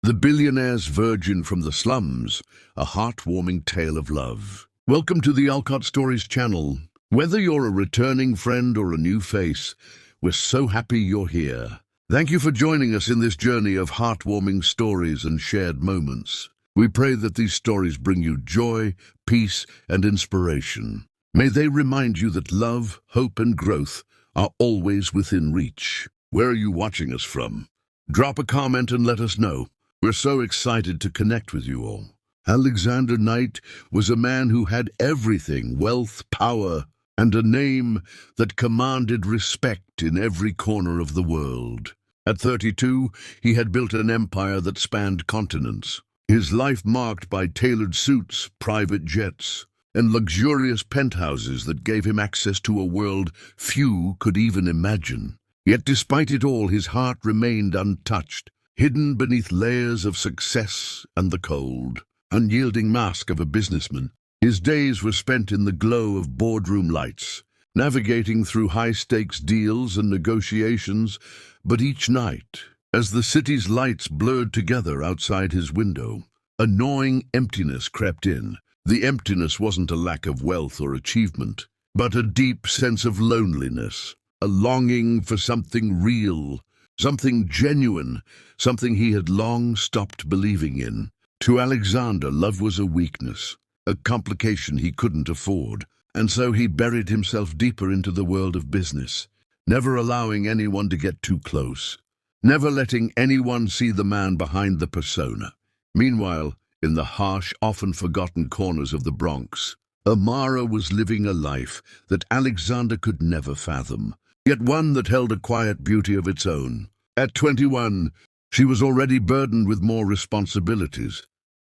The Billionaire's Virgin from the Slums, a heartwarming tale of love. Welcome to the Alcot Stories channel. Whether you're a returning friend or a new face, we're so happy you're here. Thank you for joining us in this journey of heartwarming stories and shared moments. We pray that these stories bring you joy, peace, and inspiration. May they remind you that love, hope, and growth are always within reach. Where are you watching us from? Drop a comment and let us know. We're so excited to connect with you all. Alexander Knight was a man who had everything: wealth, power, and a name that commanded respect in every corner of the world. At 32, he had built an empire that spanned continents. His life marked by tailored suits, private jets, and luxurious penthouses that gave him access to a world few could even imagine. Yet despite it all, his heart remained untouched, hidden beneath layers of success and the cold, unyielding mask of a businessman. His days were spent in the glow of boardroom lights, navigating through high-stakes deals and negotiations. But each night, as the city's lights blurred together outside his window, a gnawing emptiness crept in. The emptiness wasn't a lack of wealth or achievement, but a deep sense of loneliness, a longing for something real, something genuine, something he had long stopped believing in. To Alexander, love was a weakness, a complication he couldn't afford, and so he buried himself deeper into the world of business, never allowing anyone to get too close, never letting anyone see the man behind the persona. Meanwhile, in the harsh, often forgotten corners of the Bronx, Amara was living a life that Alexander could never fathom, yet one that held a quiet beauty of its own. At 21, she was already burdened with more responsibilities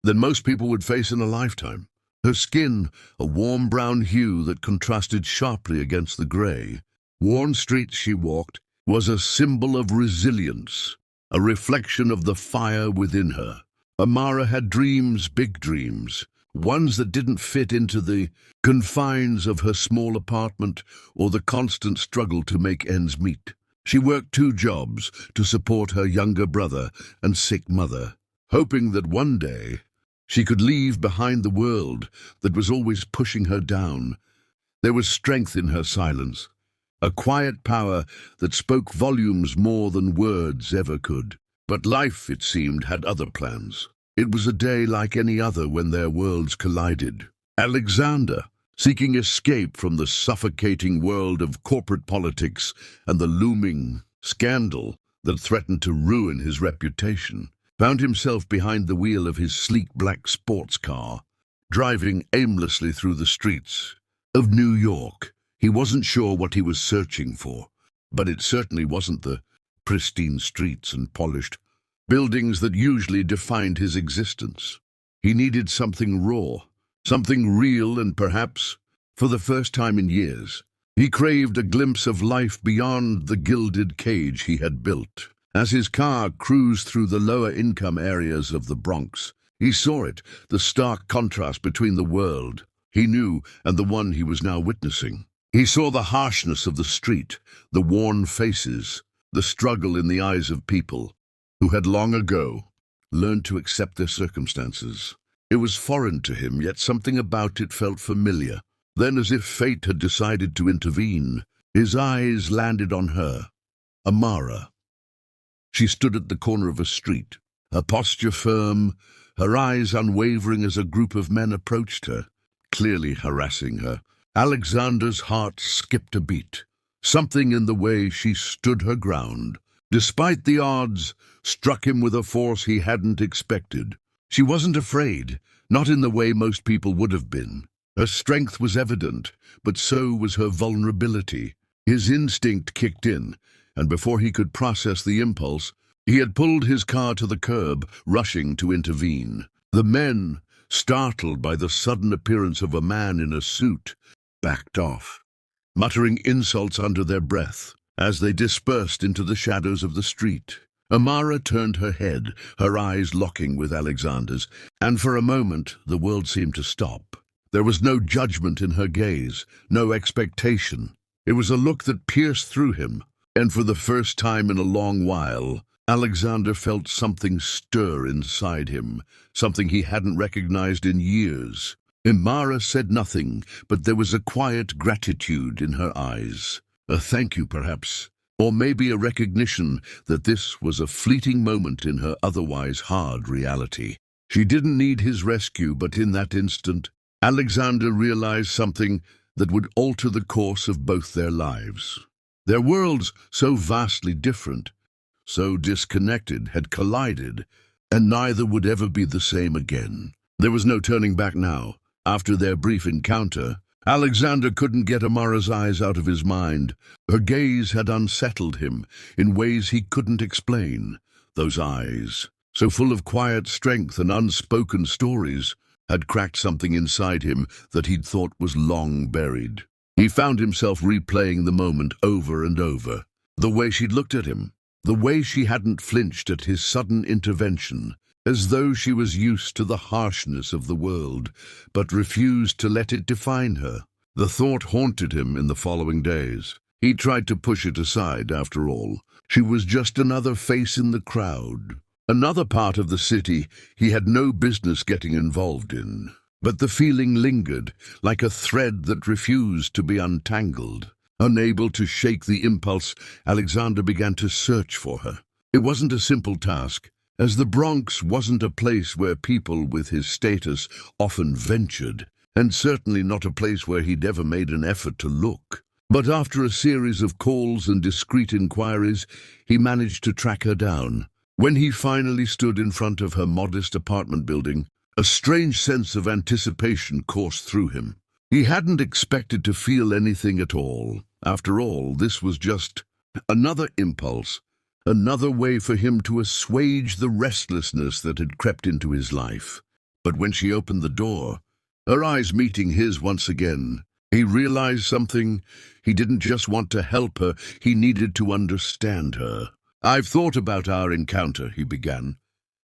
than most people would face in a lifetime. Her skin, a warm brown hue that contrasted sharply against the gray, worn streets she walked, was a symbol of resilience, a reflection of the fire within her. Amara had dreams, big dreams, ones that didn't fit into the confines of her small apartment or the constant struggle to make ends meet. She worked 2 jobs to support her younger brother and sick mother, hoping that one day she could leave behind the world that was always pushing her down. There was strength in her silence, a quiet power that spoke volumes more than words ever could. But life, it seemed, had other plans. It was a day like any other when their worlds collided. Alexander, seeking escape from the suffocating world of corporate politics and the looming scandal that threatened to ruin his reputation, found himself behind the wheel of his sleek black sports car, driving aimlessly through the streets of New York. He wasn't sure what he was searching for, but it certainly wasn't the pristine streets and polished buildings that usually defined his existence. He needed something raw, something real, and perhaps, for the first time in years, he craved a glimpse of life beyond the gilded cage he had built. As his car cruised through the lower-income areas of the Bronx, he saw it, the stark contrast between the world he knew and the one he was now witnessing. He saw the harshness of the street, the worn faces, the struggle in the eyes of people who had long ago learned to accept their circumstances. It was foreign to him, yet something about it felt familiar. Then, as if fate had decided to intervene, his eyes landed on her, Amara. She stood at the corner of a street, her posture firm, her eyes unwavering as a group of men approached her, clearly harassing her. Alexander's heart skipped a beat. Something in the way she stood her ground, despite the odds, struck him with a force he hadn't expected. She wasn't afraid, not in the way most people would have been. Her strength was evident, but so was her vulnerability. His instinct kicked in, and before he could process the impulse, he had pulled his car to the curb, rushing to intervene. The men, startled by the sudden appearance of a man in a suit, backed off, muttering insults under their breath as they dispersed into the shadows of the street. Amara turned her head, her eyes locking with Alexander's, and for a moment the world seemed to stop. There was no judgment in her gaze, no expectation. It was a look that pierced through him, and for the first time in a long while, Alexander felt something stir inside him, something he hadn't recognized in years. Imara said nothing, but there was a quiet gratitude in her eyes. A thank you, perhaps, or maybe a recognition that this was a fleeting moment in her otherwise hard reality. She didn't need his rescue, but in that instant, Alexander realized something that would alter the course of both their lives. Their worlds, so vastly different, so disconnected, had collided, and neither would ever be the same again. There was no turning back now. After their brief encounter, Alexander couldn't get Amara's eyes out of his mind. Her gaze had unsettled him in ways he couldn't explain. Those eyes, so full of quiet strength and unspoken stories, had cracked something inside him that he'd thought was long buried. He found himself replaying the moment over and over. The way she'd looked at him, the way she hadn't flinched at his sudden intervention, as though she was used to the harshness of the world, but refused to let it define her. The thought haunted him in the following days. He tried to push it aside, after all. She was just another face in the crowd, another part of the city he had no business getting involved in. But the feeling lingered, like a thread that refused to be untangled. Unable to shake the impulse, Alexander began to search for her. It wasn't a simple task, as the Bronx wasn't a place where people with his status often ventured, and certainly not a place where he'd ever made an effort to look. But after a series of calls and discreet inquiries, he managed to track her down. When he finally stood in front of her modest apartment building, a strange sense of anticipation coursed through him. He hadn't expected to feel anything at all. After all, this was just another impulse, another way for him to assuage the restlessness that had crept into his life. But when she opened the door, her eyes meeting his once again, he realized something. He didn't just want to help her, he needed to understand her. "I've thought about our encounter," he began,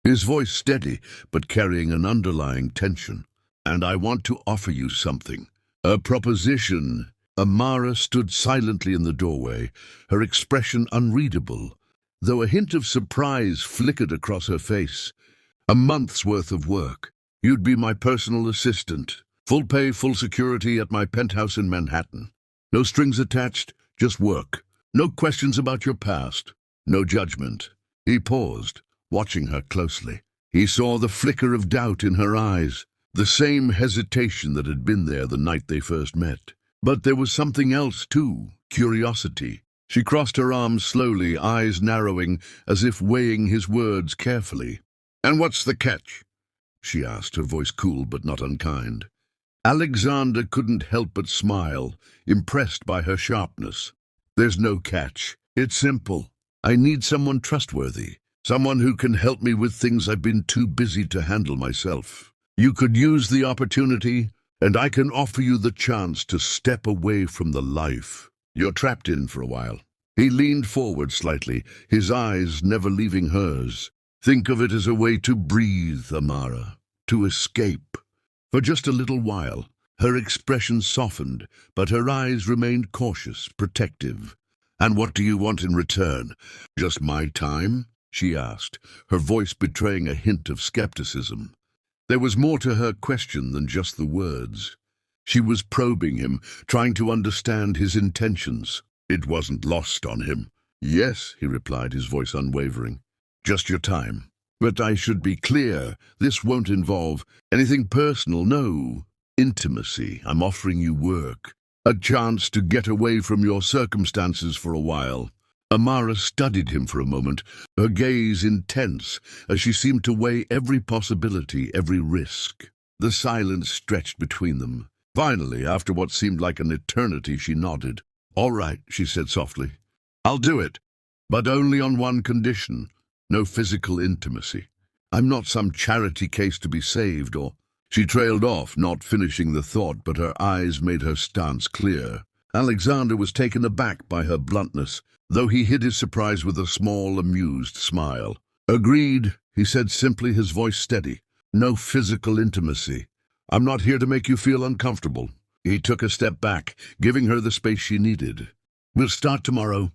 his voice steady but carrying an underlying tension. "And I want to offer you something. A proposition." Amara stood silently in the doorway, her expression unreadable, though a hint of surprise flickered across her face. "A month's worth of work. You'd be my personal assistant. Full pay, full security at my penthouse in Manhattan. No strings attached, just work. No questions about your past. No judgment." He paused, watching her closely. He saw the flicker of doubt in her eyes, the same hesitation that had been there the night they first met. But there was something else too, curiosity. She crossed her arms slowly, eyes narrowing, as if weighing his words carefully. "And what's the catch?" she asked, her voice cool but not unkind. Alexander couldn't help but smile, impressed by her sharpness. "There's no catch. It's simple. I need someone trustworthy, someone who can help me with things I've been too busy to handle myself. You could use the opportunity, and I can offer you the chance to step away from the life you're trapped in for a while." He leaned forward slightly, his eyes never leaving hers. "Think of it as a way to breathe, Amara, to escape." For just a little while, her expression softened, but her eyes remained cautious, protective. "And what do you want in return? Just my time?" she asked, her voice betraying a hint of skepticism. There was more to her question than just the words. She was probing him, trying to understand his intentions. It wasn't lost on him. "Yes," he replied, his voice unwavering. "Just your time. But I should be clear, this won't involve anything personal, no. Intimacy. I'm offering you work. A chance to get away from your circumstances for a while." Amara studied him for a moment, her gaze intense, as she seemed to weigh every possibility, every risk. The silence stretched between them. Finally, after what seemed like an eternity, she nodded. "All right," she said softly. "I'll do it, but only on one condition. No physical intimacy. I'm not some charity case to be saved, or—" She trailed off, not finishing the thought, but her eyes made her stance clear. Alexander was taken aback by her bluntness, though he hid his surprise with a small, amused smile. "Agreed," he said simply, his voice steady. "No physical intimacy. I'm not here to make you feel uncomfortable." He took a step back, giving her the space she needed. "We'll start tomorrow."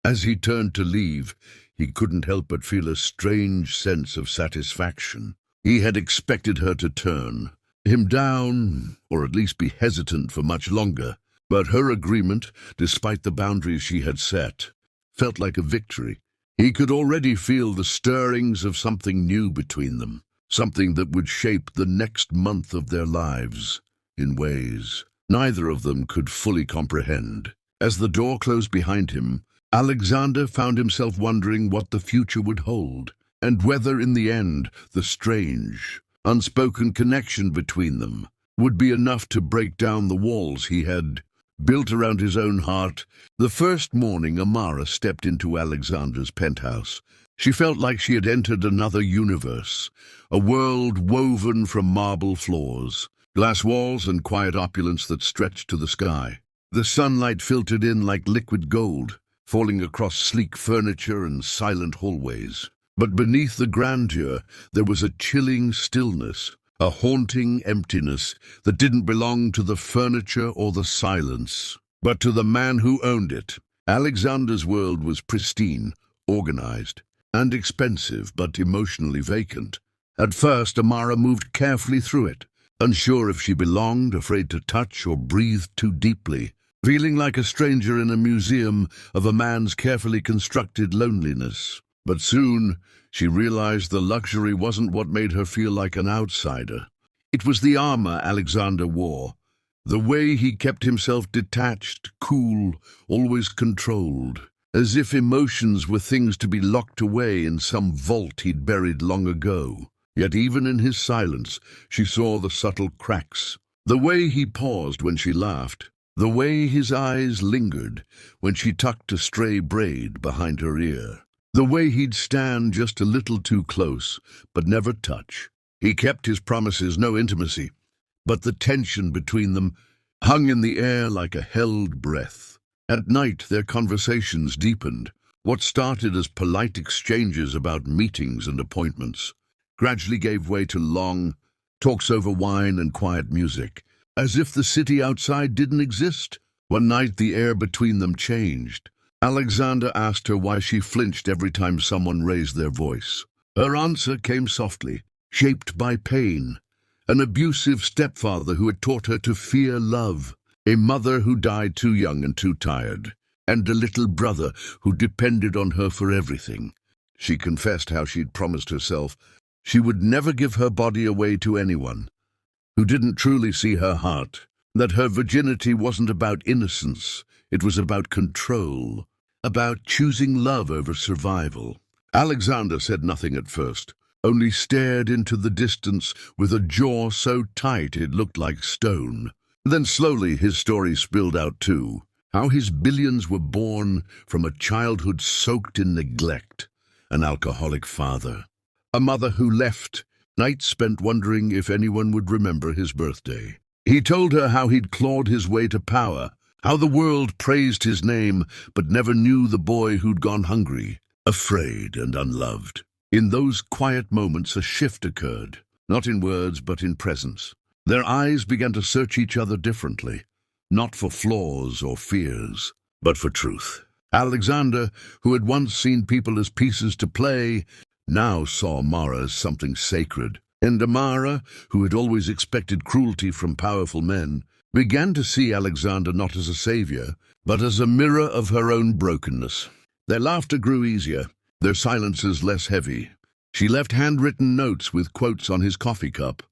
As he turned to leave, he couldn't help but feel a strange sense of satisfaction. He had expected her to turn him down, or at least be hesitant for much longer, but her agreement, despite the boundaries she had set, felt like a victory. He could already feel the stirrings of something new between them, something that would shape the next month of their lives in ways neither of them could fully comprehend. As the door closed behind him, Alexander found himself wondering what the future would hold, and whether in the end the strange, unspoken connection between them would be enough to break down the walls he had built around his own heart. The first morning Amara stepped into Alexander's penthouse, she felt like she had entered another universe, a world woven from marble floors, glass walls and quiet opulence that stretched to the sky. The sunlight filtered in like liquid gold, falling across sleek furniture and silent hallways. But beneath the grandeur, there was a chilling stillness, a haunting emptiness that didn't belong to the furniture or the silence, but to the man who owned it. Alexander's world was pristine, organized, and expensive, but emotionally vacant. At first, Amara moved carefully through it, unsure if she belonged, afraid to touch or breathe too deeply, feeling like a stranger in a museum of a man's carefully constructed loneliness. But soon, she realized the luxury wasn't what made her feel like an outsider. It was the armor Alexander wore, the way he kept himself detached, cool, always controlled, as if emotions were things to be locked away in some vault he'd buried long ago. Yet even in his silence, she saw the subtle cracks. The way he paused when she laughed, the way his eyes lingered when she tucked a stray braid behind her ear, the way he'd stand just a little too close, but never touch. He kept his promises, no intimacy, but the tension between them hung in the air like a held breath. At night, their conversations deepened. What started as polite exchanges about meetings and appointments gradually gave way to long talks over wine and quiet music, as if the city outside didn't exist. One night, the air between them changed. Alexander asked her why she flinched every time someone raised their voice. Her answer came softly, shaped by pain. An abusive stepfather who had taught her to fear love, a mother who died too young and too tired, and a little brother who depended on her for everything. She confessed how she'd promised herself she would never give her body away to anyone who didn't truly see her heart, that her virginity wasn't about innocence, it was about control, about choosing love over survival. Alexander said nothing at first, only stared into the distance with a jaw so tight it looked like stone. Then slowly his story spilled out too, how his billions were born from a childhood soaked in neglect, an alcoholic father, a mother who left, nights spent wondering if anyone would remember his birthday. He told her how he'd clawed his way to power, how the world praised his name but never knew the boy who'd gone hungry, afraid and unloved. In those quiet moments a shift occurred, not in words but in presence. Their eyes began to search each other differently, not for flaws or fears, but for truth. Alexander, who had once seen people as pieces to play, now saw Amara as something sacred. And Amara, who had always expected cruelty from powerful men, began to see Alexander not as a savior, but as a mirror of her own brokenness. Their laughter grew easier, their silences less heavy. She left handwritten notes with quotes on his coffee cup.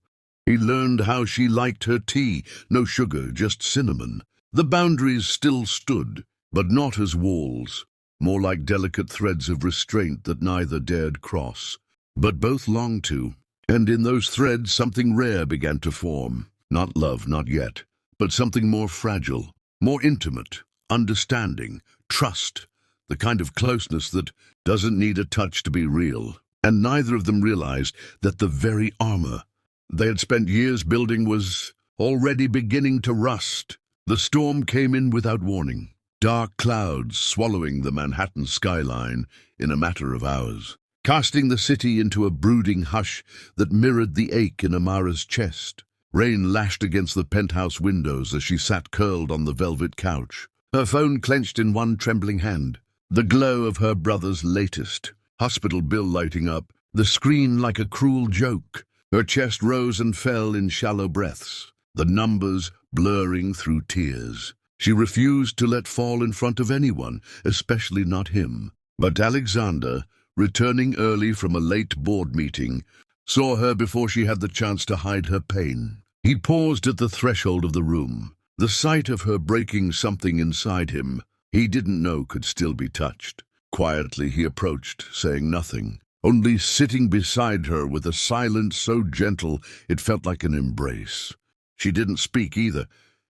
He learned how she liked her tea, no sugar, just cinnamon. The boundaries still stood, but not as walls, more like delicate threads of restraint that neither dared cross, but both longed to. And in those threads something rare began to form. Not love, not yet, but something more fragile, more intimate, understanding, trust, the kind of closeness that doesn't need a touch to be real. And neither of them realized that the very armor they had spent years building was already beginning to rust. The storm came in without warning, dark clouds swallowing the Manhattan skyline in a matter of hours, casting the city into a brooding hush that mirrored the ache in Amara's chest. Rain lashed against the penthouse windows as she sat curled on the velvet couch, her phone clenched in one trembling hand. The glow of her brother's latest hospital bill lighting up, the screen like a cruel joke. Her chest rose and fell in shallow breaths, the numbers blurring through tears. She refused to let fall in front of anyone, especially not him. But Alexander, returning early from a late board meeting, saw her before she had the chance to hide her pain. He paused at the threshold of the room. The sight of her breaking something inside him he didn't know could still be touched. Quietly he approached, saying nothing, only sitting beside her with a silence so gentle it felt like an embrace. She didn't speak either,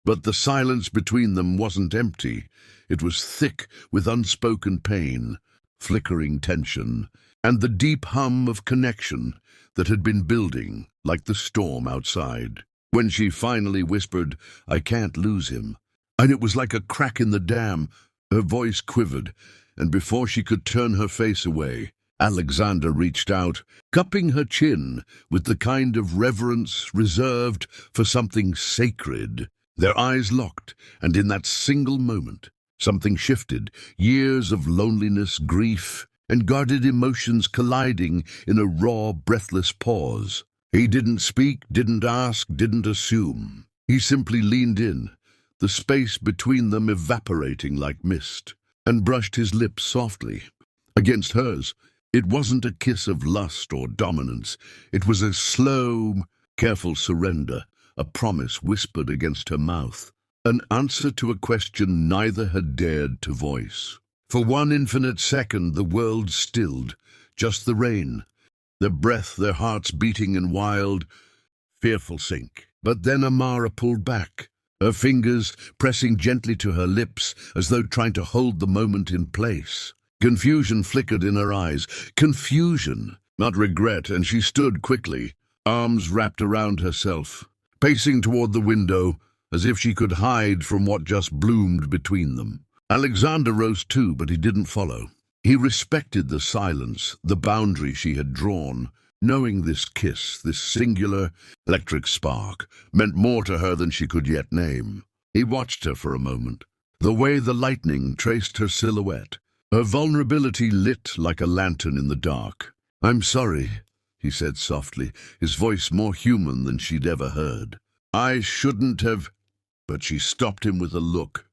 but the silence between them wasn't empty. It was thick with unspoken pain, flickering tension, and the deep hum of connection that had been building like the storm outside. When she finally whispered, "I can't lose him," and it was like a crack in the dam, her voice quivered, and before she could turn her face away, Alexander reached out, cupping her chin with the kind of reverence reserved for something sacred. Their eyes locked, and in that single moment, something shifted, years of loneliness, grief, and guarded emotions colliding in a raw, breathless pause. He didn't speak, didn't ask, didn't assume. He simply leaned in, the space between them evaporating like mist, and brushed his lips softly against hers. It wasn't a kiss of lust or dominance. It was a slow, careful surrender, a promise whispered against her mouth, an answer to a question neither had dared to voice. For one infinite second the world stilled, just the rain, their breath, their hearts beating in wild, fearful sync. But then Amara pulled back, her fingers pressing gently to her lips as though trying to hold the moment in place. Confusion flickered in her eyes. Confusion, not regret, and she stood quickly, arms wrapped around herself, pacing toward the window as if she could hide from what just bloomed between them. Alexander rose too, but he didn't follow. He respected the silence, the boundary she had drawn, knowing this kiss, this singular, electric spark, meant more to her than she could yet name. He watched her for a moment, the way the lightning traced her silhouette, her vulnerability lit like a lantern in the dark. "I'm sorry," he said softly, his voice more human than she'd ever heard. "I shouldn't have—" But she stopped him with a look.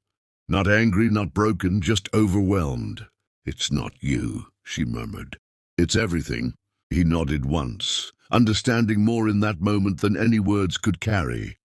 Not angry, not broken, just overwhelmed. "It's not you," she murmured. "It's everything." He nodded once, understanding more in that moment than any words could carry.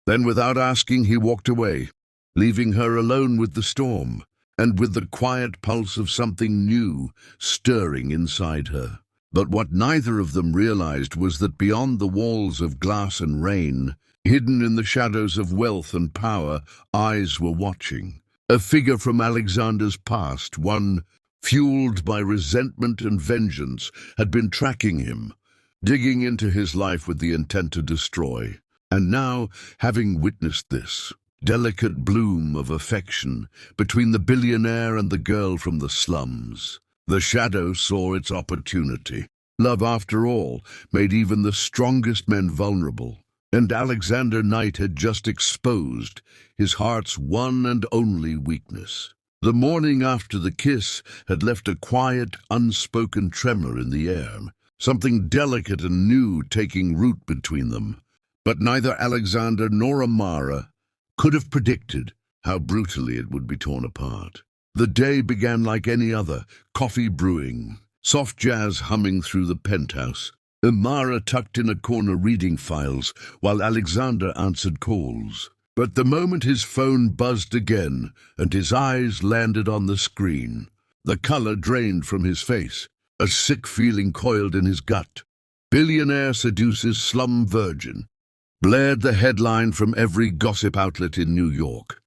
Then, without asking, he walked away, leaving her alone with the storm, and with the quiet pulse of something new stirring inside her. But what neither of them realized was that beyond the walls of glass and rain, hidden in the shadows of wealth and power, eyes were watching. A figure from Alexander's past, one fueled by resentment and vengeance, had been tracking him, digging into his life with the intent to destroy. And now, having witnessed this delicate bloom of affection between the billionaire and the girl from the slums, the shadow saw its opportunity. Love, after all, made even the strongest men vulnerable, and Alexander Knight had just exposed his heart's one and only weakness. The morning after the kiss had left a quiet, unspoken tremor in the air, something delicate and new taking root between them. But neither Alexander nor Amara could have predicted how brutally it would be torn apart. The day began like any other, coffee brewing, soft jazz humming through the penthouse, Amara tucked in a corner reading files while Alexander answered calls. But the moment his phone buzzed again and his eyes landed on the screen, the color drained from his face, a sick feeling coiled in his gut. "Billionaire seduces slum virgin," blared the headline from every gossip outlet in New York.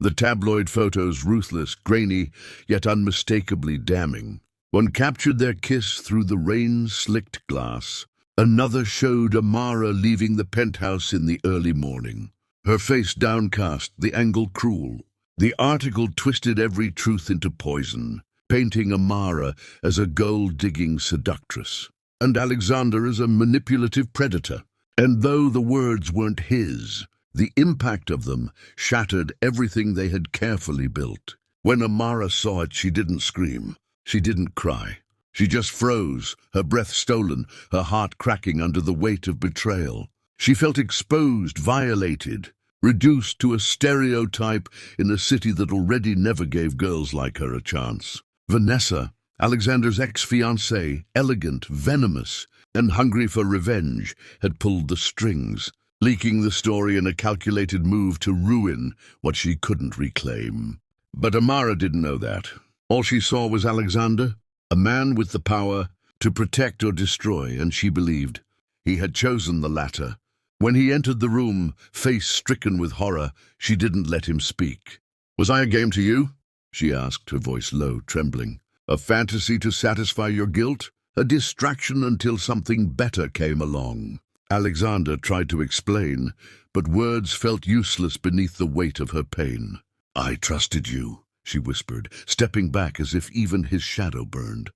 The tabloid photos, ruthless, grainy, yet unmistakably damning. One captured their kiss through the rain-slicked glass. Another showed Amara leaving the penthouse in the early morning, her face downcast, the angle cruel. The article twisted every truth into poison, painting Amara as a gold-digging seductress, and Alexander as a manipulative predator. And though the words weren't his, the impact of them shattered everything they had carefully built. When Amara saw it, she didn't scream. She didn't cry. She just froze, her breath stolen, her heart cracking under the weight of betrayal. She felt exposed, violated, reduced to a stereotype in a city that already never gave girls like her a chance. Vanessa, Alexander's ex-fiancée, elegant, venomous, and hungry for revenge, had pulled the strings, leaking the story in a calculated move to ruin what she couldn't reclaim. But Amara didn't know that. All she saw was Alexander, a man with the power to protect or destroy, and she believed he had chosen the latter. When he entered the room, face stricken with horror, she didn't let him speak. "Was I a game to you?" she asked, her voice low, trembling. "A fantasy to satisfy your guilt? A distraction until something better came along?" Alexander tried to explain, but words felt useless beneath the weight of her pain. "I trusted you," she whispered, stepping back as if even his shadow burned.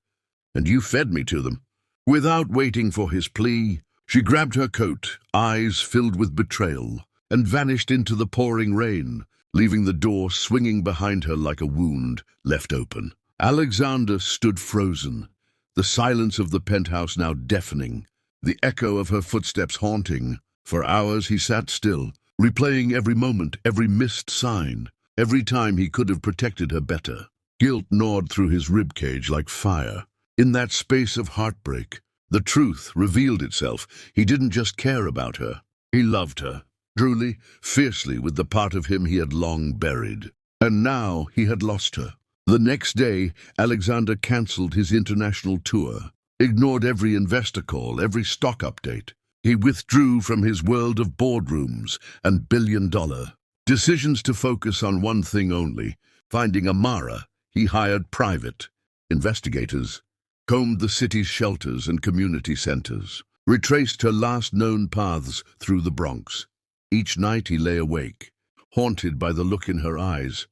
"And you fed me to them." Without waiting for his plea, she grabbed her coat, eyes filled with betrayal, and vanished into the pouring rain, leaving the door swinging behind her like a wound left open. Alexander stood frozen, the silence of the penthouse now deafening, the echo of her footsteps haunting. For hours he sat still, replaying every moment, every missed sign, every time he could have protected her better. Guilt gnawed through his ribcage like fire. In that space of heartbreak, the truth revealed itself. He didn't just care about her. He loved her, truly, fiercely, with the part of him he had long buried. And now he had lost her. The next day, Alexander cancelled his international tour, ignored every investor call, every stock update. He withdrew from his world of boardrooms and billion-dollar decisions to focus on one thing only: finding Amara. He hired private investigators, combed the city's shelters and community centers, retraced her last known paths through the Bronx. Each night he lay awake, haunted by the look in her eyes,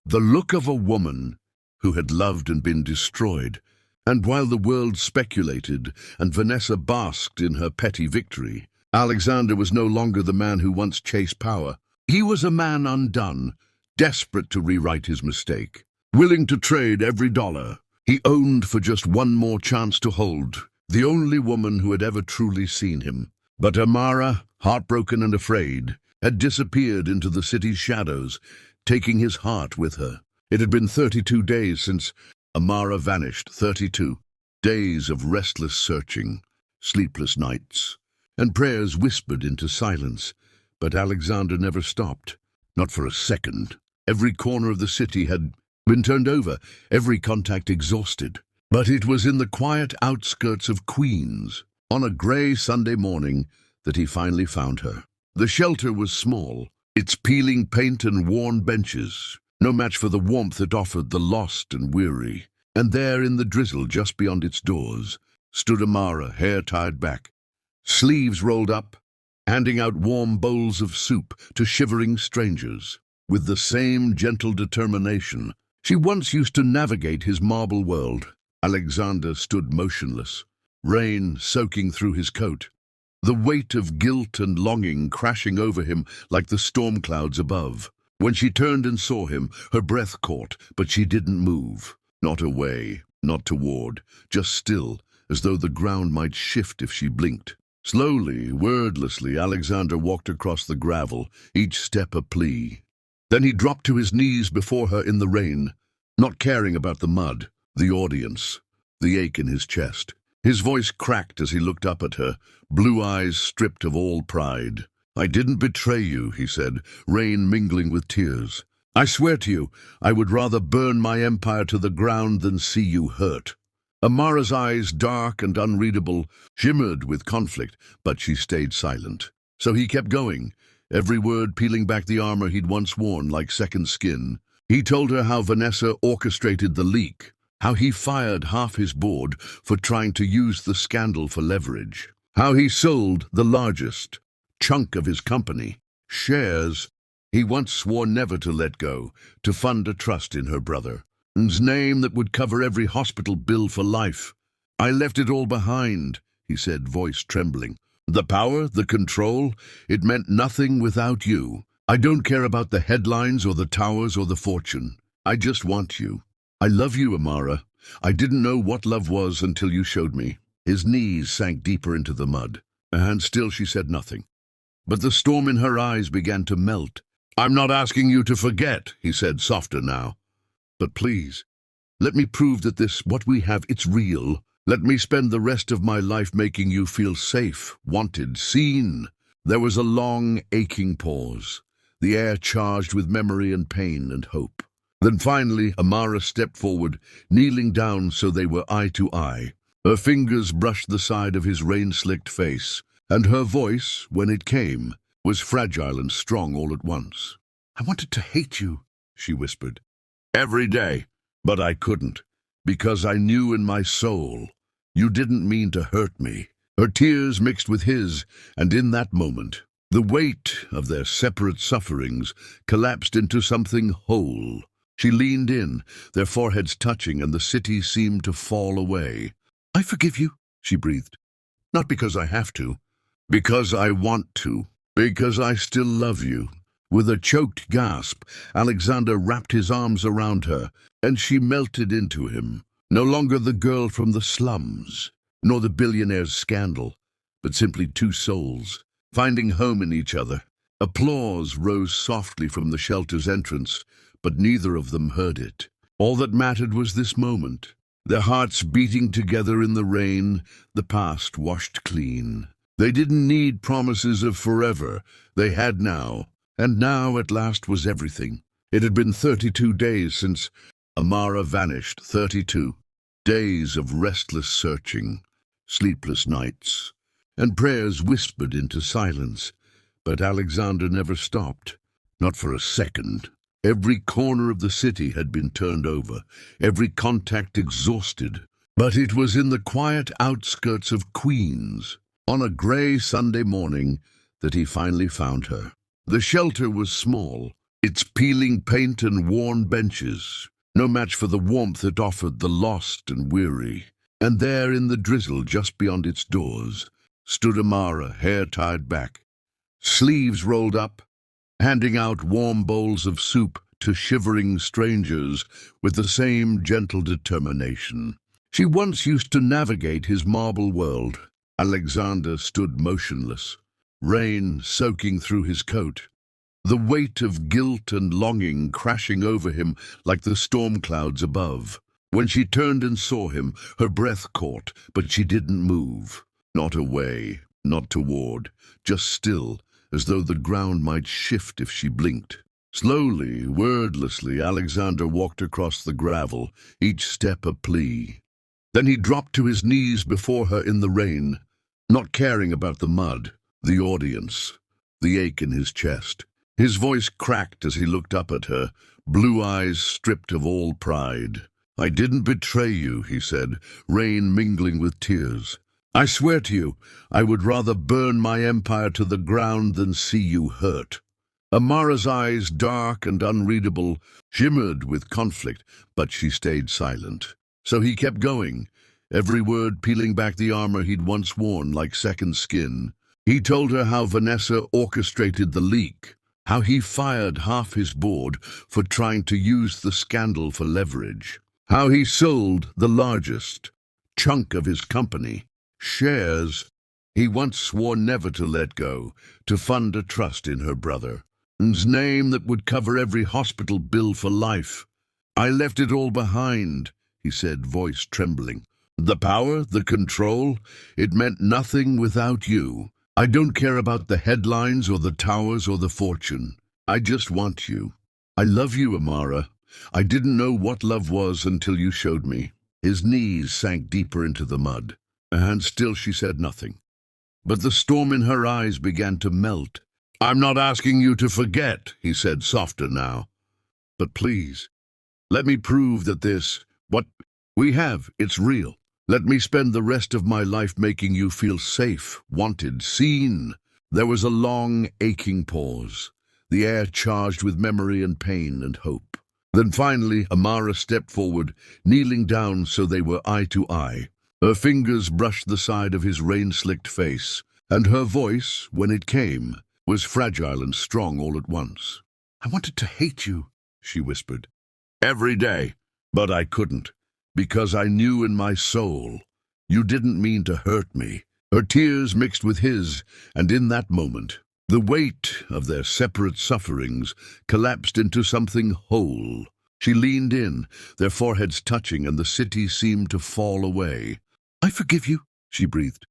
the look of a woman who had loved and been destroyed. And while the world speculated and Vanessa basked in her petty victory, Alexander was no longer the man who once chased power. He was a man undone, desperate to rewrite his mistake, willing to trade every dollar he owned for just one more chance to hold the only woman who had ever truly seen him. But Amara, heartbroken and afraid, had disappeared into the city's shadows, taking his heart with her. It had been 32 days since Amara vanished. 32 days of restless searching, sleepless nights, and prayers whispered into silence. But Alexander never stopped, not for a second. Every corner of the city had been turned over, every contact exhausted. But it was in the quiet outskirts of Queens, on a grey Sunday morning, that he finally found her. The shelter was small, its peeling paint and worn benches no match for the warmth it offered the lost and weary. And there in the drizzle just beyond its doors stood Amara, hair tied back, sleeves rolled up, handing out warm bowls of soup to shivering strangers. With the same gentle determination she once used to navigate his marble world, Alexander stood motionless, rain soaking through his coat, the weight of guilt and longing crashing over him like the storm clouds above. When she turned and saw him, her breath caught, but she didn't move. Not away, not toward, just still, as though the ground might shift if she blinked. Slowly, wordlessly, Alexander walked across the gravel, each step a plea. Then he dropped to his knees before her in the rain, not caring about the mud, the audience, the ache in his chest. His voice cracked as he looked up at her, blue eyes stripped of all pride. "I didn't betray you," he said, rain mingling with tears. "I swear to you, I would rather burn my empire to the ground than see you hurt." Amara's eyes, dark and unreadable, shimmered with conflict, but she stayed silent. So he kept going, every word peeling back the armor he'd once worn like second skin. He told her how Vanessa orchestrated the leak, how he fired half his board for trying to use the scandal for leverage, how he sold the largest chunk of his company, shares he once swore never to let go, to fund a trust in her brother's name that would cover every hospital bill for life. "I left it all behind," he said, voice trembling. "The power, the control, it meant nothing without you. I don't care about the headlines or the towers or the fortune. I just want you. I love you, Amara, I didn't know what love was until you showed me." His knees sank deeper into the mud, and still she said nothing. But the storm in her eyes began to melt. "I'm not asking you to forget," he said, softer now. "But please, let me prove that what we have, it's real. Let me spend the rest of my life making you feel safe, wanted, seen." There was a long, aching pause, the air charged with memory and pain and hope. Then finally, Amara stepped forward, kneeling down so they were eye to eye. Her fingers brushed the side of his rain-slicked face, and her voice, when it came, was fragile and strong all at once. "I wanted to hate you," she whispered. "Every day, but I couldn't, because I knew in my soul you didn't mean to hurt me." Her tears mixed with his, and in that moment, the weight of their separate sufferings collapsed into something whole. She leaned in, their foreheads touching, and the city seemed to fall away. "I forgive you," she breathed. "Not because I have to, because I want to, because I still love you." With a choked gasp, Alexander wrapped his arms around her, and she melted into him. No longer the girl from the slums, nor the billionaire's scandal, but simply two souls, finding home in each other. Applause rose softly from the shelter's entrance, but neither of them heard it. All that mattered was this moment, their hearts beating together in the rain, the past washed clean. They didn't need promises of forever, they had now, and now at last was everything. It had been 32 days since Amara vanished, 32 days of restless searching, sleepless nights, and prayers whispered into silence. But Alexander never stopped, not for a second. Every corner of the city had been turned over, every contact exhausted. But it was in the quiet outskirts of Queens, on a grey Sunday morning, that he finally found her. The shelter was small, its peeling paint and worn benches, no match for the warmth it offered the lost and weary. And there in the drizzle just beyond its doors stood Amara, hair tied back, sleeves rolled up, handing out warm bowls of soup to shivering strangers with the same gentle determination. She once used to navigate his marble world. Alexander stood motionless, rain soaking through his coat, the weight of guilt and longing crashing over him like the storm clouds above. When she turned and saw him, her breath caught, but she didn't move. Not away, not toward, just still, as though the ground might shift if she blinked. Slowly, wordlessly, Alexander walked across the gravel, each step a plea. Then he dropped to his knees before her in the rain, not caring about the mud, the audience, the ache in his chest. His voice cracked as he looked up at her, blue eyes stripped of all pride. "I didn't betray you," he said, rain mingling with tears. "I swear to you, I would rather burn my empire to the ground than see you hurt." Amara's eyes, dark and unreadable, shimmered with conflict, but she stayed silent. So he kept going, every word peeling back the armor he'd once worn like second skin. He told her how Vanessa orchestrated the leak, how he fired half his board for trying to use the scandal for leverage, how he sold the largest chunk of his company, shares he once swore never to let go, to fund a trust in her brother's name that would cover every hospital bill for life. "I left it all behind," he said, voice trembling. "The power, the control, it meant nothing without you. I don't care about the headlines or the towers or the fortune. I just want you. I love you, Amara. I didn't know what love was until you showed me." His knees sank deeper into the mud, and still she said nothing. But the storm in her eyes began to melt. "I'm not asking you to forget," he said, softer now. "But please, let me prove that what we have, it's real. Let me spend the rest of my life making you feel safe, wanted, seen." There was a long, aching pause, the air charged with memory and pain and hope. Then finally, Amara stepped forward, kneeling down so they were eye to eye. Her fingers brushed the side of his rain-slicked face, and her voice, when it came, was fragile and strong all at once. "I wanted to hate you," she whispered. "Every day, but I couldn't, because I knew in my soul you didn't mean to hurt me." Her tears mixed with his, and in that moment, the weight of their separate sufferings collapsed into something whole. She leaned in, their foreheads touching, and the city seemed to fall away. "I forgive you," she breathed.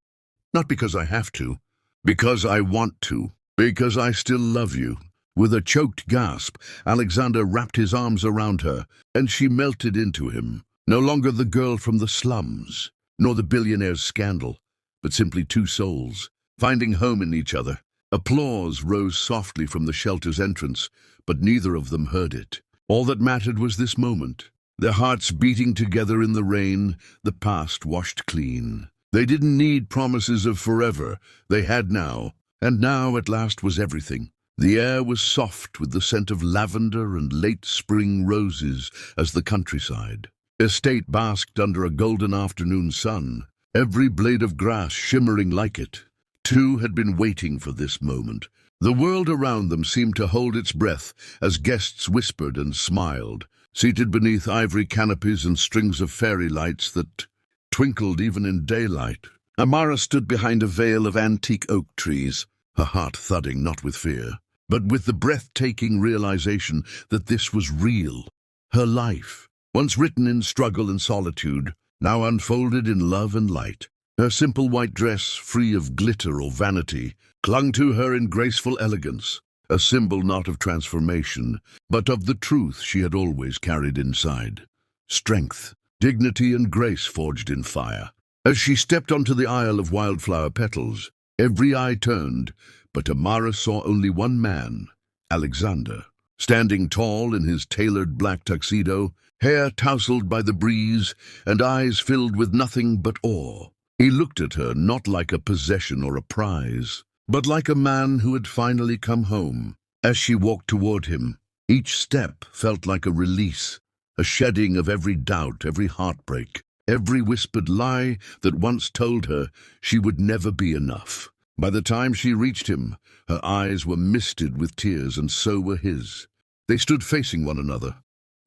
"Not because I have to, because I want to, because I still love you." With a choked gasp, Alexander wrapped his arms around her, and she melted into him. No longer the girl from the slums, nor the billionaire's scandal, but simply two souls, finding home in each other. Applause rose softly from the shelter's entrance, but neither of them heard it. All that mattered was this moment, their hearts beating together in the rain, the past washed clean. They didn't need promises of forever, they had now, and now at last was everything. The air was soft with the scent of lavender and late spring roses as the countryside. Estate basked under a golden afternoon sun, every blade of grass shimmering like it. Two had been waiting for this moment. The world around them seemed to hold its breath as guests whispered and smiled, seated beneath ivory canopies and strings of fairy lights that twinkled even in daylight. Amara stood behind a veil of antique oak trees, her heart thudding not with fear, but with the breathtaking realization that this was real. Her life, once written in struggle and solitude, now unfolded in love and light. Her simple white dress, free of glitter or vanity, clung to her in graceful elegance, a symbol not of transformation, but of the truth she had always carried inside. Strength, dignity, and grace forged in fire. As she stepped onto the aisle of wildflower petals, every eye turned, but Amara saw only one man, Alexander, standing tall in his tailored black tuxedo, hair tousled by the breeze, and eyes filled with nothing but awe. He looked at her not like a possession or a prize, but like a man who had finally come home. As she walked toward him, each step felt like a release, a shedding of every doubt, every heartbreak, every whispered lie that once told her she would never be enough. By the time she reached him, her eyes were misted with tears, and so were his. They stood facing one another,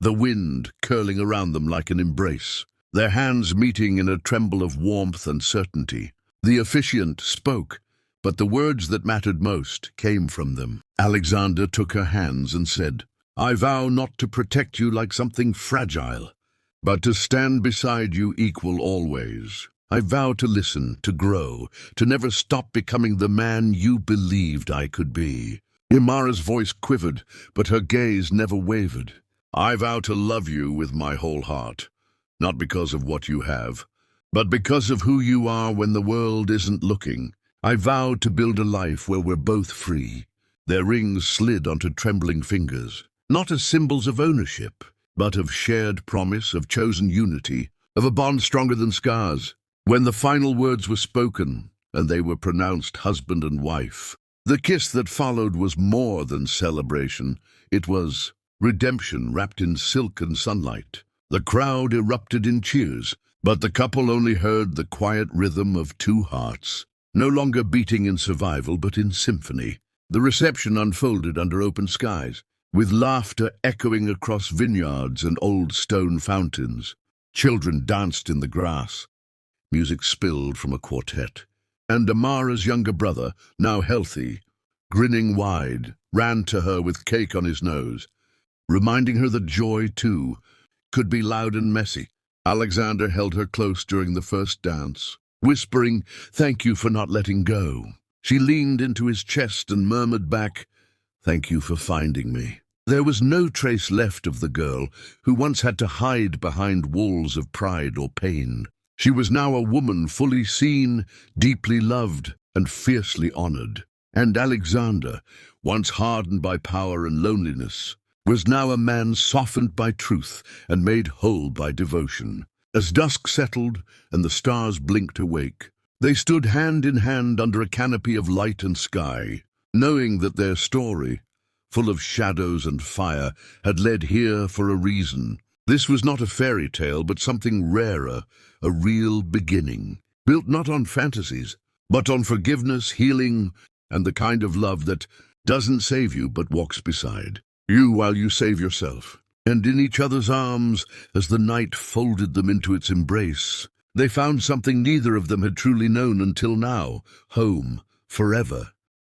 the wind curling around them like an embrace, their hands meeting in a tremble of warmth and certainty. The officiant spoke, but the words that mattered most came from them. Alexander took her hands and said, "I vow not to protect you like something fragile, but to stand beside you equal always. I vow to listen, to grow, to never stop becoming the man you believed I could be." Imara's voice quivered, but her gaze never wavered. "I vow to love you with my whole heart, not because of what you have, but because of who you are when the world isn't looking. I vow to build a life where we're both free." Their rings slid onto trembling fingers, not as symbols of ownership, but of shared promise, of chosen unity, of a bond stronger than scars. When the final words were spoken, and they were pronounced husband and wife, the kiss that followed was more than celebration. It was redemption wrapped in silk and sunlight. The crowd erupted in cheers, but the couple only heard the quiet rhythm of two hearts, no longer beating in survival but in symphony. The reception unfolded under open skies, with laughter echoing across vineyards and old stone fountains. Children danced in the grass. Music spilled from a quartet, and Amara's younger brother, now healthy, grinning wide, ran to her with cake on his nose, reminding her that joy, too, could be loud and messy. Alexander held her close during the first dance, whispering, "Thank you for not letting go." She leaned into his chest and murmured back, "Thank you for finding me." There was no trace left of the girl who once had to hide behind walls of pride or pain. She was now a woman fully seen, deeply loved, and fiercely honored. And Alexander, once hardened by power and loneliness, was now a man softened by truth and made whole by devotion. As dusk settled and the stars blinked awake, they stood hand in hand under a canopy of light and sky, knowing that their story, full of shadows and fire, had led here for a reason. This was not a fairy tale, but something rarer, a real beginning, built not on fantasies, but on forgiveness, healing, and the kind of love that doesn't save you but walks beside you while you save yourself. and in each other's arms as the night folded them into its embrace. They found something neither of them had truly known until now: home, forever.